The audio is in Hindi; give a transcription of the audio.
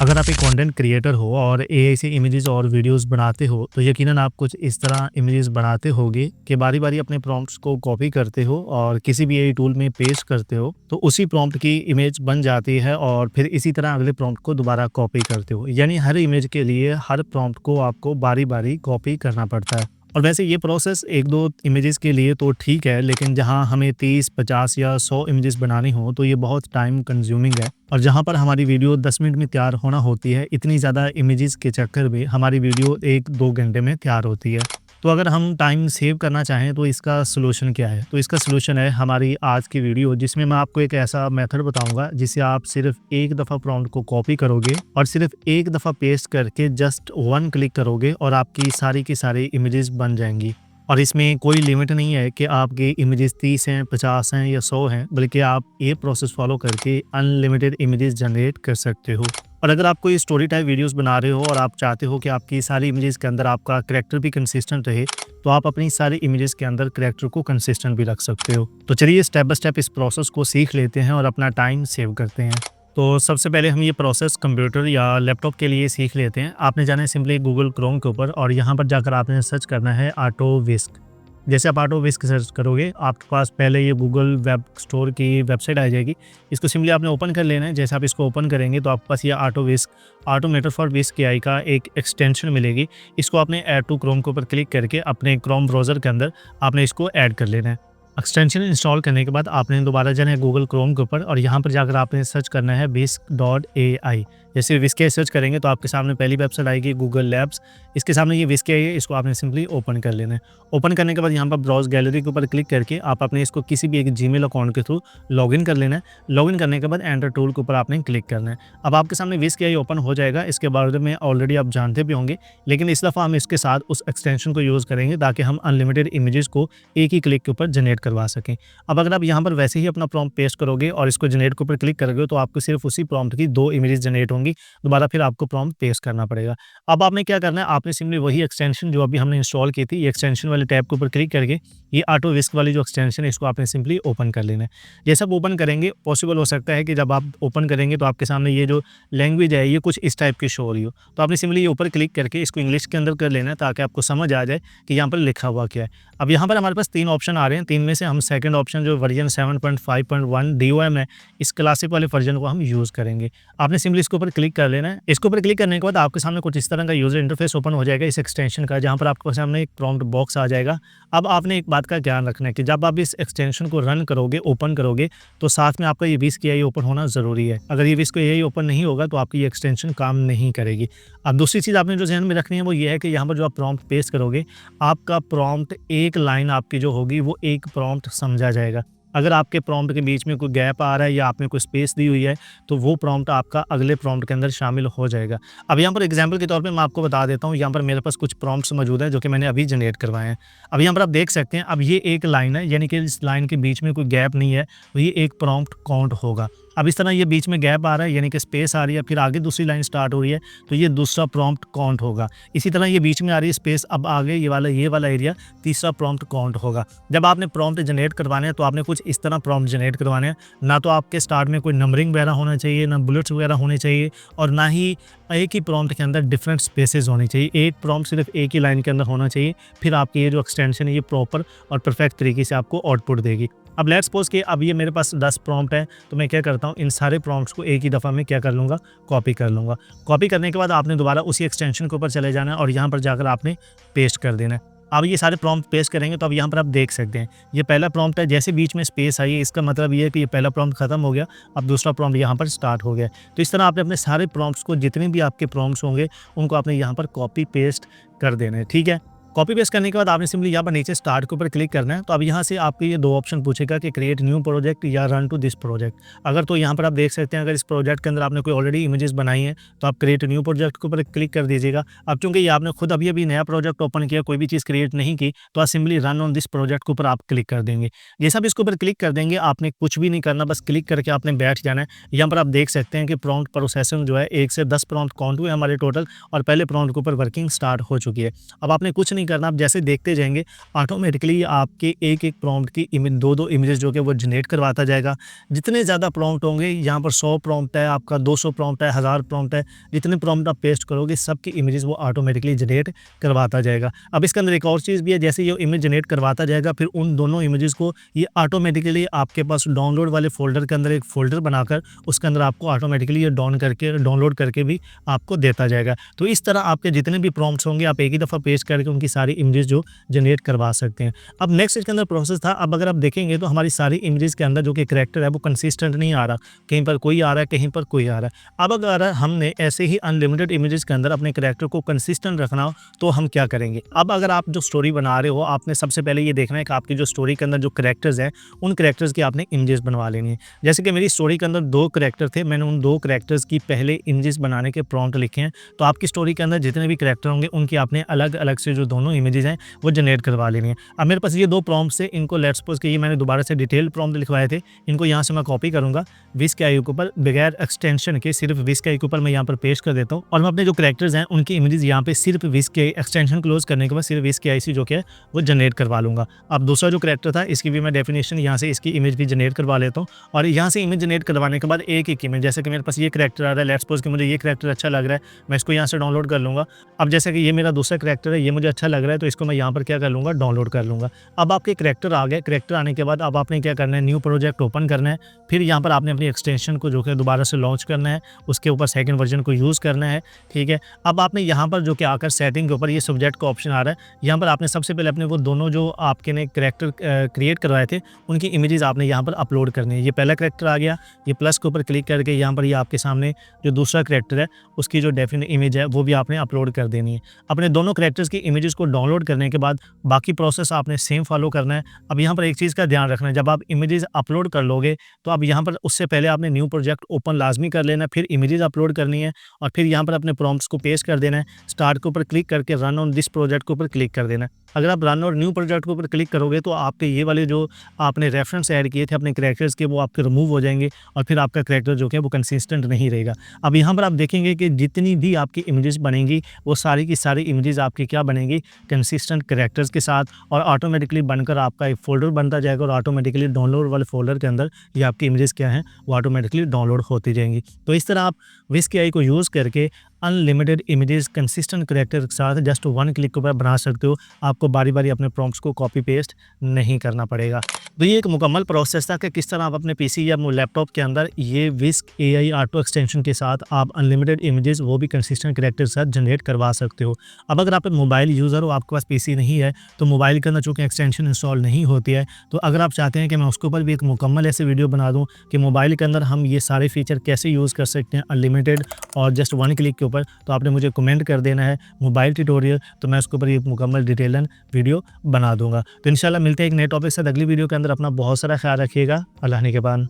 अगर आप एक कंटेंट क्रिएटर हो और एआई से इमेजेस और वीडियोस बनाते हो, तो यकीनन आप कुछ इस तरह इमेजेस बनाते होगे कि बारी-बारी अपने प्रॉम्प्ट्स को कॉपी करते हो और किसी भी एआई टूल में पेस्ट करते हो, तो उसी प्रॉम्प्ट की इमेज बन जाती है और फिर इसी तरह अगले प्रॉम्प्ट को दोबारा कॉपी करते हो। यानी हर इमेज के लिए हर प्रॉम्प्ट को आपको बारी-बारी कॉपी करना पड़ता है। और वैसे ये प्रोसेस 1-2 इमेजेस के लिए तो ठीक है, लेकिन जहाँ हमें 30, 50 या 100 इमेजेस बनानी हो, तो ये बहुत टाइम कंज्यूमिंग है। और जहाँ पर हमारी वीडियो 10 मिनट में तैयार होना होती है, इतनी ज़्यादा इमेजेस के चक्कर में हमारी वीडियो 1-2 घंटे में तैयार होती है। तो अगर हम टाइम सेव करना चाहें, तो इसका सॉल्यूशन क्या है? तो इसका सॉल्यूशन है हमारी आज की वीडियो, जिसमें मैं आपको एक ऐसा मेथड बताऊँगा, जिससे आप सिर्फ़ एक दफ़ा प्रॉम्प्ट को कॉपी करोगे और सिर्फ़ एक दफ़ा पेस्ट करके जस्ट 1 क्लिक करोगे और आपकी सारी की सारी इमेजेस बन जाएँगी। और इसमें कोई लिमिट नहीं है कि आपकी इमेजेस 30 हैं, 50 हैं या 100 हैं, बल्कि आप ये प्रोसेस फ़ॉलो करके अनलिमिटेड इमेजेस जनरेट कर सकते हो। और अगर आप कोई स्टोरी टाइप वीडियोस बना रहे हो और आप चाहते हो कि आपकी सारी इमेजेस के अंदर आपका करैक्टर भी कंसिस्टेंट रहे, तो आप अपनी सारी इमेजेस के अंदर करैक्टर को कंसिस्टेंट भी रख सकते हो। तो चलिए स्टेप बाय स्टेप इस प्रोसेस को सीख लेते हैं और अपना टाइम सेव करते हैं। तो सबसे पहले हम ये प्रोसेस कंप्यूटर या लैपटॉप के लिए सीख लेते हैं। आपने जाना है सिंपली गूगल क्रोम के ऊपर और यहाँ पर जाकर आपने सर्च करना है ऑटो व्हिस्क। जैसे आप ऑटो व्हिस्क सर्च करोगे, आपके पास पहले ये गूगल वेब स्टोर की वेबसाइट आ जाएगी। इसको सिंपली आपने ओपन कर लेना है। जैसे आप इसको ओपन करेंगे तो आपके पास ये auto whisk automated for whisk AI का एक एक्सटेंशन मिलेगी। इसको आपने ऐड टू क्रोम के ऊपर क्लिक करके अपने क्रोम ब्राउज़र के अंदर आपने इसको ऐड कर लेना है। एक्सटेंशन इंस्टॉल करने के बाद आपने दोबारा जाना है गूगल क्रोम के ऊपर और यहाँ पर जाकर आपने सर्च करना है whisk.ai। जैसे whisk AI सर्च करेंगे तो आपके सामने पहली वेबसाइट आएगी गूगल लैब्स। इसके सामने ये whisk AI है, इसको आपने सिंपली ओपन कर लेना है। ओपन करने के बाद यहाँ पर ब्राउज़ गैलरी के ऊपर क्लिक करके आप अपने इसको किसी भी एक जीमेल अकाउंट के थ्रू लॉगिन कर लेना है। लॉगिन करने के बाद एंटर टूल के ऊपर आपने क्लिक करना है। अब आपके सामने whisk AI ओपन हो जाएगा। इसके बारे में ऑलरेडी आप जानते भी होंगे, लेकिन इस दफ़ा हम इसके साथ उस एक्सटेंशन को यूज़ करेंगे ताकि हम अनलिमिटेड इमेजेस को एक ही क्लिक के ऊपर जनरेट करवा सकें। अब अगर आप यहाँ पर वैसे ही अपना प्रॉम्प्ट पेस्ट करोगे और इसको जनरेट के ऊपर क्लिक करोगे, तो आपको सिर्फ उसी प्रॉम्प्ट की 2 इमेजेस जनरेट होंगी। दोबारा फिर आपको प्रॉम्प्ट पेस्ट करना पड़ेगा। अब आपने क्या करना है, आपने सिंपली वही एक्सटेंशन जो अभी हमने इंस्टॉल की थी, ये एक्सटेंशन वाले टैब के ऊपर क्लिक करके ये ऑटो व्हिस्क वाली जो एक्सटेंशन है, इसको आपने सिंपली ओपन कर लेना है। जैसे आप ओपन करेंगे, पॉसिबल हो सकता है कि जब आप ओपन करेंगे तो आपके सामने ये जो लैंग्वेज है, ये कुछ इस टाइप की शो हो रही हो। तो आपने सिंपली ये ऊपर क्लिक करके इसको इंग्लिश के अंदर कर लेना है ताकि आपको समझ आ जाए कि यहाँ पर लिखा हुआ क्या है। अब यहाँ पर हमारे पास 3 ऑप्शन आ रहे हैं। 3 में से हम सेकंड ऑप्शन जो वर्जन 7.5.1 DOM है, इस क्लासिक वाले वर्जन को हम यूज़ करेंगे। आपने सिंपली इसके ऊपर क्लिक कर लेना है। इसके ऊपर क्लिक करने के बाद आपके सामने कुछ इस तरह का यूज़र इंटरफेस ओपन हो जाएगा इस एक्सटेंशन का, जहाँ पर आपके सामने एक प्रॉम्प्ट बॉक्स आ जाएगा। अब आपने एक बात का ध्यान रखना है कि जब आप इस एक्सटेंशन को रन करोगे, ओपन करोगे, तो साथ में आपका ये whisk AI ओपन होना ज़रूरी है। अगर ये whisk AI ओपन नहीं होगा तो आपकी ये एक्सटेंशन काम नहीं करेगी। अब दूसरी चीज़ आपने जो ज़हन में रखनी है वो ये है कि यहाँ पर जो आप प्रॉम्प्ट पेस्ट करोगे, आपका प्रॉम्प्ट एक लाइन आपकी जो होगी वो एक प्रॉम्प्ट समझा जाएगा। अगर आपके प्रॉम्प्ट के बीच में कोई गैप आ रहा है या आपने कोई स्पेस दी हुई है, तो वो प्रॉम्प्ट आपका अगले प्रॉम्प्ट के अंदर शामिल हो जाएगा। अब यहाँ पर एग्जांपल के तौर पे मैं आपको बता देता हूँ, यहाँ पर मेरे पास कुछ प्रॉम्प्ट्स मौजूद हैं जो कि मैंने अभी जनरेट करवाए हैं। अब यहाँ पर आप देख सकते हैं, अब ये एक लाइन है, यानी कि इस लाइन के बीच में कोई गैप नहीं है, तो ये एक प्रॉम्प्ट काउंट होगा। अब इस तरह ये बीच में गैप आ रहा है, यानी कि स्पेस आ रही है, फिर आगे दूसरी लाइन स्टार्ट हो रही है, तो ये दूसरा प्रॉम्प्ट काउंट होगा। इसी तरह ये बीच में आ रही है स्पेस, अब आगे ये वाला एरिया तीसरा प्रॉम्प्ट काउंट होगा। जब आपने प्रॉम्प्ट जनरेट करवाने हैं तो आपने कुछ इस तरह प्रॉम्प्ट जनरेट करवाने हैं। ना तो आपके स्टार्ट में कोई नंबरिंग वगैरह होना चाहिए, ना बुलेट्स वगैरह होने चाहिए, और ना ही एक ही प्रॉम्प्ट के अंदर डिफरेंट स्पेसेस होनी चाहिए। एक प्रॉम्प्ट सिर्फ एक ही लाइन के अंदर होना चाहिए, फिर आपकी ये जो एक्सटेंशन है ये प्रॉपर और परफेक्ट तरीके से आपको आउटपुट देगी। अब लेट्स सपोज कि अब ये मेरे पास 10 प्रॉम्प्ट है, तो मैं क्या करता हूँ, इन सारे प्रॉम्प्ट्स को एक ही दफ़ा में क्या कर लूँगा, कॉपी कर लूँगा। कॉपी करने के बाद आपने दोबारा उसी एक्सटेंशन के ऊपर चले जाना है और यहाँ पर जाकर आपने पेस्ट कर देना है। अब ये सारे प्रॉम्प्ट पेस्ट करेंगे तो अब यहाँ पर आप देख सकते हैं, ये पहला प्रॉम्प्ट है, जैसे बीच में स्पेस आई है, इसका मतलब ये है कि ये पहला प्रॉम्प्ट खत्म हो गया, अब दूसरा प्रॉम्प्ट यहाँ पर स्टार्ट हो गया। तो इस तरह आपने अपने सारे प्रॉम्प्ट्स को, जितने भी आपके प्रॉम्प्ट्स होंगे, उनको आपने यहाँ पर कॉपी पेस्ट कर देना है। ठीक है, कॉपी पेस्ट करने के बाद आपने सिंपली यहाँ पर नीचे स्टार्ट के ऊपर क्लिक करना है। तो अब यहाँ से आपके ये 2 ऑप्शन पूछेगा कि क्रिएट न्यू प्रोजेक्ट या रन टू दिस प्रोजेक्ट। अगर तो यहाँ पर आप देख सकते हैं, अगर इस प्रोजेक्ट के अंदर आपने कोई ऑलरेडी इमेजेस बनाई हैं तो आप क्रिएट न्यू प्रोजेक्ट के ऊपर क्लिक कर दीजिएगा। अब चूंकि ये आपने खुद अभी नया प्रोजेक्ट ओपन किया, कोई भी चीज़ क्रिएट नहीं की, तो आप simply run on this project के ऊपर आप क्लिक कर देंगे। जैसा भी इसके ऊपर क्लिक कर देंगे, आपने कुछ भी नहीं करना, बस क्लिक करके आपने बैठ जाना है। यहाँ पर आप देख सकते हैं कि प्रॉम्प्ट प्रोसेसिंग जो है 1 से 10 प्रॉम्प्ट काउंट हुए हमारे टोटल, और पहले प्रॉम्प्ट के ऊपर वर्किंग स्टार्ट हो चुकी है। अब आपने कुछ नहीं नहीं करना, आप जैसे देखते जाएँगे ऑटोमेटिकली आपके एक-एक प्रॉम्प्ट की 2-2 इमेजेस जो कि वो जनरेट करवाता जाएगा। जितने ज़्यादा प्रॉम्प्ट होंगे, यहाँ पर 100 प्रॉम्प्ट है, आपका 200 प्रॉम्प्ट है, 1000 प्रॉम्प्ट है, जितने प्रॉम्प्ट आप पेस्ट करोगे सबकी इमेजेस वो ऑटोमेटिकली जनरेट करवाता जाएगा। अब इसके अंदर एक और चीज़ भी है, जैसे ये इमेज जनरेट करवाता जाएगा, फिर उन दोनों इमेजेस को ये ऑटोमेटिकली आपके पास डाउनलोड वाले फ़ोल्डर के अंदर एक फ़ोल्डर बनाकर उसके अंदर आपको ऑटोमेटिकली ये डाउनलोड करके भी आपको देता जाएगा। तो इस तरह आपके जितने भी प्रॉम्प्ट्स होंगे आप एक ही दफ़ा पेस्ट करके उनकी सारी इमेजेस जो जनरेट करवा सकते हैं। अब नेक्स्ट इसके अंदर प्रोसेस था, अब अगर आप देखेंगे तो हमारी सारी इमेजेस के अंदर जो कि करैक्टर है वो कंसिस्टेंट नहीं आ रहा, कहीं पर कोई आ रहा है, कहीं पर कोई आ रहा है। अब अगर हमने ऐसे ही अनलिमिटेड इमेजेस के अंदर अपने करैक्टर को कंसिस्टेंट रखना हो तो हम क्या करेंगे? अब अगर आप जो स्टोरी बना रहे हो, आपने सबसे पहले ये देखना है कि आपकी जो स्टोरी के अंदर जो करैक्टर्स हैं उन करैक्टर्स की आपने इमेजेस बनवा लेनी है। जैसे कि मेरी स्टोरी के अंदर 2 करैक्टर थे, मैंने उन 2 करैक्टर्स की पहले इमेजेस बनाने के प्रॉम्प्ट लिखे हैं। तो आपकी स्टोरी के अंदर जितने भी करैक्टर होंगे उनकी आपने अलग-अलग से जो दोनों इमेजेस हैं वो जनरेट करवा लेनी है। अब मेरे पास ये 2 प्रॉम्प्ट्स थे, इनको लेट्स सपोज़ कि ये मैंने दोबारा से डिटेल प्रॉम्प्ट लिखवाए थे, इनको यहाँ से मैं कॉपी करूँगा, विस्काई के ऊपर बगैर एक्सटेंशन के सिर्फ विस्काई के ऊपर मैं यहाँ पर पेस्ट कर देता हूँ और मैं अपने जो करैक्टर्स हैं उनकी इमेजेस यहाँ पे सिर्फ विस्काई एक्सटेंशन क्लोज करने के बाद सिर्फ विस्काई से जो कि है वो जनरेट करवा लूँगा। अब दूसरा जो करैक्टर था इसकी भी मैं डेफिनेशन यहाँ से इसकी इमेज भी जनरेट करवा लेता हूँ और यहाँ से इमेज जनरेट करवाने के बाद एक-एक इमेज, जैसे कि मेरे पास ये करैक्टर आ रहा है, लेट्स सपोज़ कि मुझे ये करैक्टर अच्छा लग रहा है, मैं इसको यहाँ से डाउनलोड कर लूँगा। अब जैसे कि ये मेरा दूसरा करैक्टर है, ये मुझे अच्छा लग रहा है तो इसको मैं यहाँ पर क्या कर लूँगा, डाउनलोड कर लूँगा। अब आपके करैक्टर आ गए, करैक्टर आने के बाद अब आपने क्या करना है, न्यू प्रोजेक्ट ओपन करना है, फिर यहाँ पर आपने अपनी एक्सटेंशन को जो कि दोबारा से लॉन्च करना है, उसके ऊपर सेकंड वर्जन को यूज़ करना है, ठीक है। अब आपने यहाँ पर जो कि आकर सेटिंग के ऊपर ये सब्जेक्ट का ऑप्शन आ रहा है, यहाँ पर आपने सबसे पहले अपने वो दोनों जो आपके ने करैक्टर क्रिएट करवाए थे उनकी इमेजेस आपने यहाँ पर अपलोड करनी है। ये पहला करैक्टर आ गया, ये प्लस के ऊपर क्लिक करके यहाँ पर ये आपके सामने जो दूसरा करैक्टर है उसकी जो डेफिनेट इमेज है वो भी आपने अपलोड कर देनी है। अपने दोनों करैक्टर्स की इमेजेस को डाउनलोड करने के बाद बाकी प्रोसेस आपने सेम फॉलो करना है। अब यहाँ पर एक चीज़ का ध्यान रखना है, जब आप इमेजेस अपलोड कर लोगे तो अब यहाँ पर उससे पहले आपने न्यू प्रोजेक्ट ओपन लाजमी कर लेना है, फिर इमेजेस अपलोड करनी है और फिर यहाँ पर अपने प्रॉम्प्ट्स को पेस्ट कर देना है। स्टार्ट के ऊपर क्लिक करके रन ऑन दिस प्रोजेक्ट के ऊपर क्लिक कर देना है। अगर आप रन और न्यू प्रोजेक्ट के ऊपर क्लिक करोगे तो आपके ये वाले जो आपने रेफरेंस ऐड किए थे अपने करैक्टर्स के वो आपके रिमूव हो जाएंगे और फिर आपका करैक्टर जो है वो कंसिस्टेंट नहीं रहेगा। अब यहाँ पर आप देखेंगे कि जितनी भी आपकी इमेजेस बनेंगी वो सारी की सारी इमेजेस आपकी क्या बनेंगी, कंसिस्टेंट करैक्टर्स के साथ, और ऑटोमेटिकली बनकर आपका एक फ़ोल्डर बनता जाएगा और ऑटोमेटिकली डाउनलोड वाले फ़ोल्डर के अंदर ये आपकी इमेजेस क्या हैं वो ऑटोमेटिकली डाउनलोड होती जाएंगी। तो इस तरह आप विस्काई को यूज़ करके अनलिमिटेड इमेजेस कंसिस्टेंट करैक्टर के साथ जस्ट 1 क्लिक के ऊपर बना सकते हो। आपको बारी-बारी अपने प्रॉम्प्ट्स को कॉपी पेस्ट नहीं करना पड़ेगा। तो ये एक मुकम्मल प्रोसेस था कि किस तरह आप अपने पीसी या लैपटॉप के अंदर ये विस्क एआई ऑटो एक्सटेंशन के साथ आप अनलिमिटेड इमेजेस वो भी कंसिस्टेंट करैक्टर के साथ जनरेट करवा सकते हो। अब अगर आप एक मोबाइल यूज़र हो, आपके पास पीसी नहीं है, तो मोबाइल के अंदर चूँकि एक्सटेंशन इंस्टॉल नहीं होती है, तो अगर आप चाहते हैं कि मैं उसके ऊपर भी एक मुकम्मल ऐसे वीडियो बना दूँ कि मोबाइल के अंदर हम ये सारे फीचर कैसे यूज़ कर सकते हैं अनलिमिटेड और जस्ट 1 क्लिक के ऊपर, तो आपने मुझे कमेंट कर देना है मोबाइल ट्यूटोरियल, तो मैं उसके ऊपर एक मुकम्मल डिटेलन वीडियो बना दूंगा। तो इंशाल्लाह मिलते हैं एक नए टॉपिक से अगली वीडियो के अंदर। अपना बहुत सारा ख्याल रखिएगा। अल्लाह निगहबान।